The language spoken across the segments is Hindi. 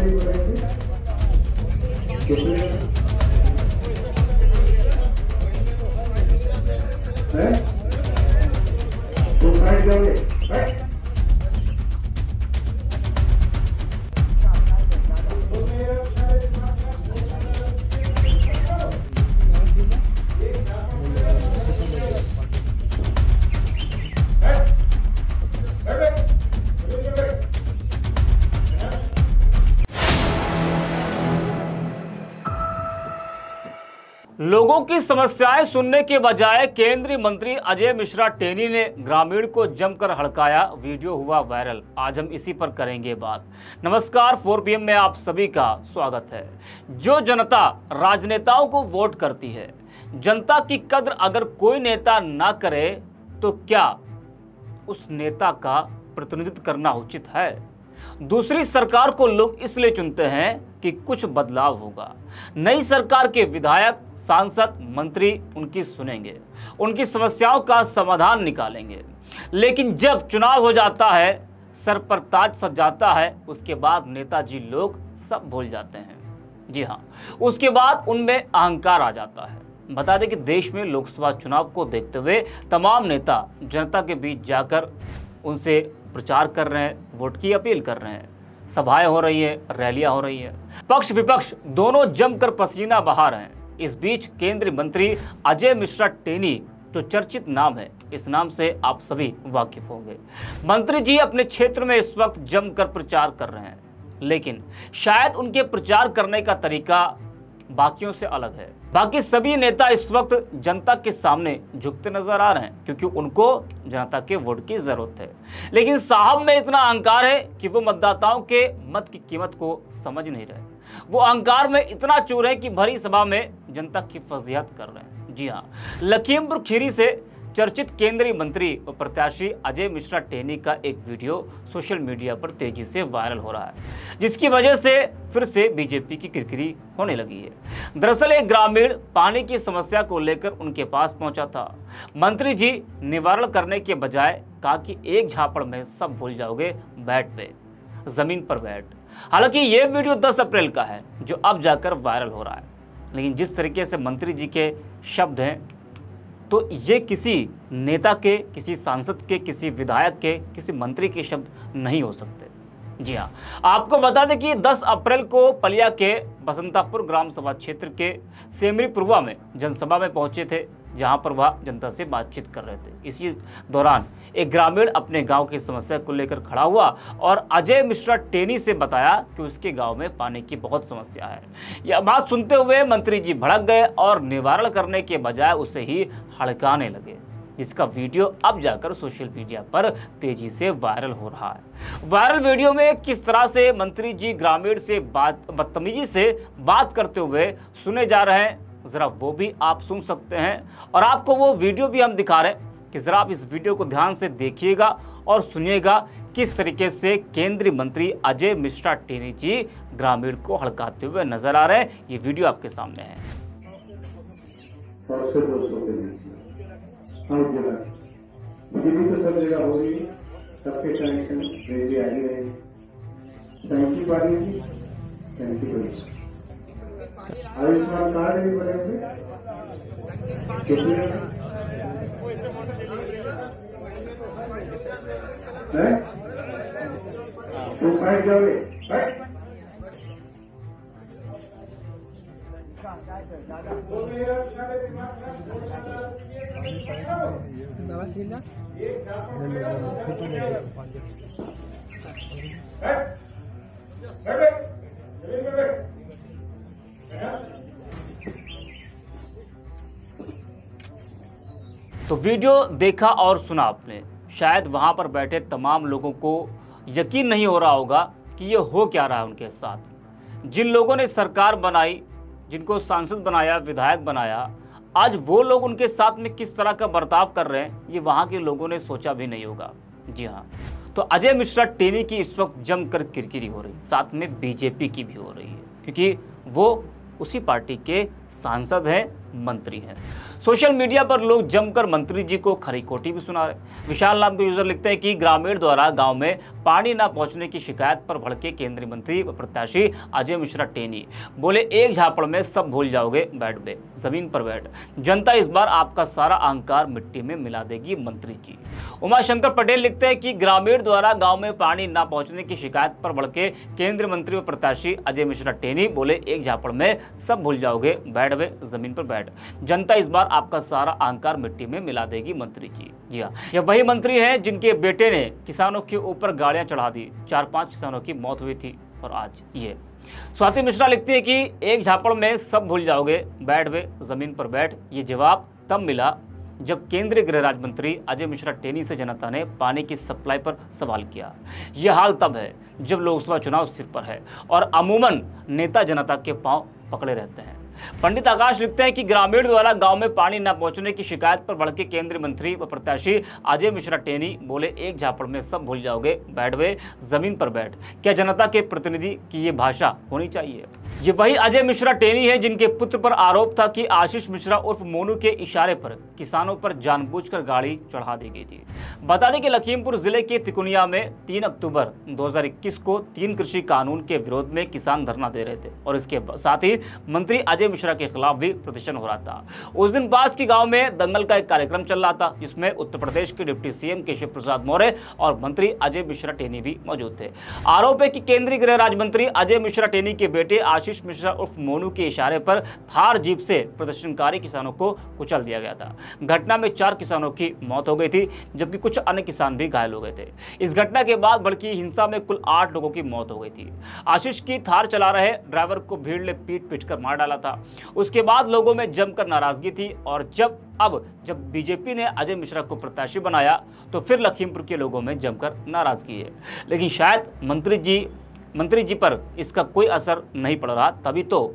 भी बोलेंगे है तो साइड जाओगे लोगों की समस्याएं सुनने के बजाय केंद्रीय मंत्री अजय मिश्रा टेनी ने ग्रामीण को जमकर हड़काया। वीडियो हुआ वायरल। आज हम इसी पर करेंगे बात। नमस्कार, 4 PM में आप सभी का स्वागत है। जो जनता राजनेताओं को वोट करती है, जनता की कद्र अगर कोई नेता ना करे तो क्या उस नेता का प्रतिनिधित्व करना उचित है? दूसरी सरकार को लोग इसलिए चुनते हैं कि कुछ बदलाव होगा। नई सरकार के विधायक, सांसद, मंत्री उनकी सुनेंगे, उनकी समस्याओं का समाधान निकालेंगे। लेकिन जब चुनाव हो जाता है, सर पर ताज सज जाता है, उसके बाद नेताजी लोग सब भूल जाते हैं। जी हाँ, उसके बाद उनमें अहंकार आ जाता है। बता दें कि देश में लोकसभा चुनाव को देखते हुए तमाम नेता जनता के बीच जाकर उनसे प्रचार कर रहे हैं, वोट की अपील कर रहे हैं, सभाएं हो रही है, रैलियां हो रही है। पक्ष विपक्ष दोनों जमकर पसीना बहा रहे हैं। इस बीच केंद्रीय मंत्री अजय मिश्रा टेनी जो चर्चित नाम है, इस नाम से आप सभी वाकिफ होंगे। मंत्री जी अपने क्षेत्र में इस वक्त जमकर प्रचार कर रहे हैं, लेकिन शायद उनके प्रचार करने का तरीका बाकियों से अलग है। बाकी सभी नेता इस वक्त जनता के सामने झुकते नजर आ रहे हैं क्योंकि उनको जनता के वोट की जरूरत है। लेकिन साहब में इतना अहंकार है कि वो मतदाताओं के मत की कीमत को समझ नहीं रहे। वो अहंकार में इतना चूर है कि भरी सभा में जनता की फजीहत कर रहे हैं। जी हाँ, लखीमपुर खीरी से चर्चित केंद्रीय मंत्री और प्रत्याशी अजय मिश्रा टेनी का एक वीडियो सोशल मीडिया पर तेजी से वायरल हो रहा है, जिसकी वजह से फिर से बीजेपी की किरकिरी होने लगी है। दरअसल एक ग्रामीण पानी की समस्या को लेकर उनके पास पहुंचा था। मंत्री जी निवारण करने के बजाय कहा कि एक झापड़ में सब भूल जाओगे, बैठ पे जमीन पर बैठ। हालांकि ये वीडियो 10 अप्रैल का है जो अब जाकर वायरल हो रहा है, लेकिन जिस तरीके से मंत्री जी के शब्द हैं तो ये किसी नेता के, किसी सांसद के, किसी विधायक के, किसी मंत्री के शब्द नहीं हो सकते। जी हाँ, आपको बता दें कि 10 अप्रैल को पलिया के बसंतापुर ग्राम सभा क्षेत्र के सेमरीपुरवा में जनसभा में पहुंचे थे, जहां पर वह जनता से बातचीत कर रहे थे। इसी दौरान एक ग्रामीण अपने गांव की समस्या को लेकर खड़ा हुआ और अजय मिश्रा टेनी से बताया कि उसके गांव में पानी की बहुत समस्या है। यह बात सुनते हुए मंत्री जी भड़क गए और निवारण करने के बजाय उसे ही हड़काने लगे, जिसका वीडियो अब जाकर सोशल मीडिया पर तेजी से वायरल हो रहा है। वायरल वीडियो में किस तरह से मंत्री जी ग्रामीण से बदतमीजी से बात करते हुए सुने जा रहे हैं, जरा वो भी आप सुन सकते हैं। और आपको वो वीडियो भी हम दिखा रहे हैं कि जरा आप इस वीडियो को ध्यान से देखिएगा और सुनिएगा किस तरीके से केंद्रीय मंत्री अजय मिश्रा टेनी जी ग्रामीण को हड़काते हुए नजर आ रहे हैं। ये वीडियो आपके सामने है। सब जगह होगी, सबके कनेक्शन रेलवे आ ही रहे, टंकी बढ़ेगी, टंकी बढ़ेगी, आयुष्मान कार्ड भी बनेंगे। कितने तो बैठ जाओगे, बैठ तो वीडियो देखा और सुना आपने। शायद वहां पर बैठे तमाम लोगों को यकीन नहीं हो रहा होगा कि ये हो क्या रहा है उनके साथ। जिन लोगों ने सरकार बनाई, जिनको सांसद बनाया, विधायक बनाया, आज वो लोग उनके साथ में किस तरह का बर्ताव कर रहे हैं, ये वहां के लोगों ने सोचा भी नहीं होगा। जी हाँ, तो अजय मिश्रा टेनी की इस वक्त जमकर किरकिरी हो रही, साथ में बीजेपी की भी हो रही है, क्योंकि वो उसी पार्टी के सांसद हैं, मंत्री हैं। सोशल मीडिया पर लोग जमकर मंत्री जी को खरी खोटी भी सुना रहे। विशाल नाम के यूजर लिखते हैं कि ग्रामीण द्वारा गांव में पानी न पहुंचने की शिकायत पर भड़के केंद्रीय मंत्री व प्रत्याशी अजय मिश्रा टेनी, बोले एक झापड़ में सब भूल जाओगे, बैठ बे जमीन पर बैठ। जनता इस बार आपका सारा अहंकार मिट्टी में मिला देगी, मंत्री जी। उमाशंकर पटेल लिखते हैं कि ग्रामीण द्वारा गाँव में पानी न पहुंचने की शिकायत पर भड़के केंद्रीय मंत्री व प्रत्याशी अजय मिश्रा टेनी, बोले एक झापड़ में सब भूल जाओगे, बैठ बे जमीन पर बैठ। जनता इस बार आपका सारा अहंकार मिट्टी में मिला देगी, मंत्री जी। जी हाँ, यह वही मंत्री हैं जिनके बेटे ने किसानों के ऊपर गाड़ियां चढ़ा दी, 4-5 किसानों की मौत हुई थी। और आज ये स्वाति मिश्रा लिखती है कि एक झापड़ में सब भूल जाओगे, बैठ बे जमीन पर बैठ। ये जवाब तब मिला जब केंद्रीय गृह राज्य मंत्री अजय मिश्रा टेनी से जनता ने पानी की सप्लाई पर सवाल किया। यह हाल तब है जब लोकसभा चुनाव सिर पर है और अमूमन नेता जनता के पांव पकड़े रहते हैं। पंडित आकाश लिखते हैं कि ग्रामीण द्वारा गांव में पानी न पहुंचने की शिकायत पर भड़के केंद्रीय मंत्री व प्रत्याशी अजय मिश्रा टेनी, बोले एक झापड़ में सब भूल जाओगे, बैठ बे जमीन पर बैठ। क्या जनता के प्रतिनिधि की ये भाषा होनी चाहिए? ये वही अजय मिश्रा टेनी है जिनके पुत्र पर आरोप था कि आशीष मिश्रा उर्फ मोनू के इशारे पर किसानों पर जानबूझकर गाड़ी चढ़ा दी गई थी। बता दें कि लखीमपुर जिले के तिकुनिया में 3 अक्टूबर 2021 को 3 कृषि कानून के विरोध में किसान धरना दे रहे थे और इसके साथ ही मंत्री अजय मिश्रा के खिलाफ भी प्रदर्शन हो रहा था। उस दिन पास के गांव में दंगल का एक कार्यक्रम चल रहा था जिसमें उत्तर प्रदेश के डिप्टी सीएम केशव प्रसाद मौर्य और मंत्री अजय मिश्रा टेनी भी मौजूद थे। आरोप है कि केंद्रीय गृह राज्य मंत्री अजय मिश्रा टेनी के बेटे आशीष मिश्रा उर्फ मोनू के इशारे पर थार जीप से प्रदर्शनकारी किसानों को कुचल दिया गया था। घटना में 4 किसानों की मौत हो गई थी जबकि कुछ अन्य किसान भी घायल हो गए थे। इस घटना के बाद भड़की हिंसा में कुल 8 लोगों की मौत हो गई थी। आशीष की थार चला रहे ड्राइवर को भीड़ ने पीट कर मार डाला था। उसके बाद लोगों में जमकर नाराजगी थी और जब बीजेपी ने अजय मिश्रा को प्रत्याशी बनाया तो फिर लखीमपुर के लोगों में जमकर नाराजगी है। लेकिन शायद मंत्री जी पर इसका कोई असर नहीं पड़ रहा, तभी तो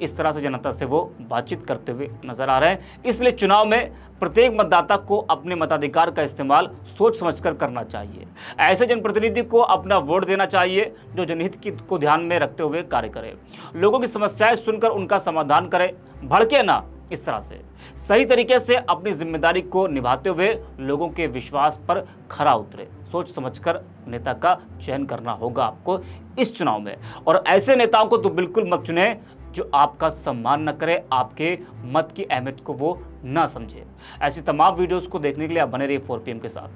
इस तरह से जनता से वो बातचीत करते हुए नजर आ रहे हैं। इसलिए चुनाव में प्रत्येक मतदाता को अपने मताधिकार का इस्तेमाल सोच समझकर करना चाहिए। ऐसे जनप्रतिनिधि को अपना वोट देना चाहिए जो जनहित को ध्यान में रखते हुए कार्य करे, लोगों की समस्याएं सुनकर उनका समाधान करे, भड़के ना। इस तरह से सही तरीके से अपनी जिम्मेदारी को निभाते हुए लोगों के विश्वास पर खरा उतरे। सोच समझकर नेता का चयन करना होगा आपको इस चुनाव में, और ऐसे नेताओं को तो बिल्कुल मत चुने जो आपका सम्मान न करे, आपके मत की अहमियत को वो ना समझे। ऐसी तमाम वीडियोस को देखने के लिए आप बने रहिए 4PM के साथ।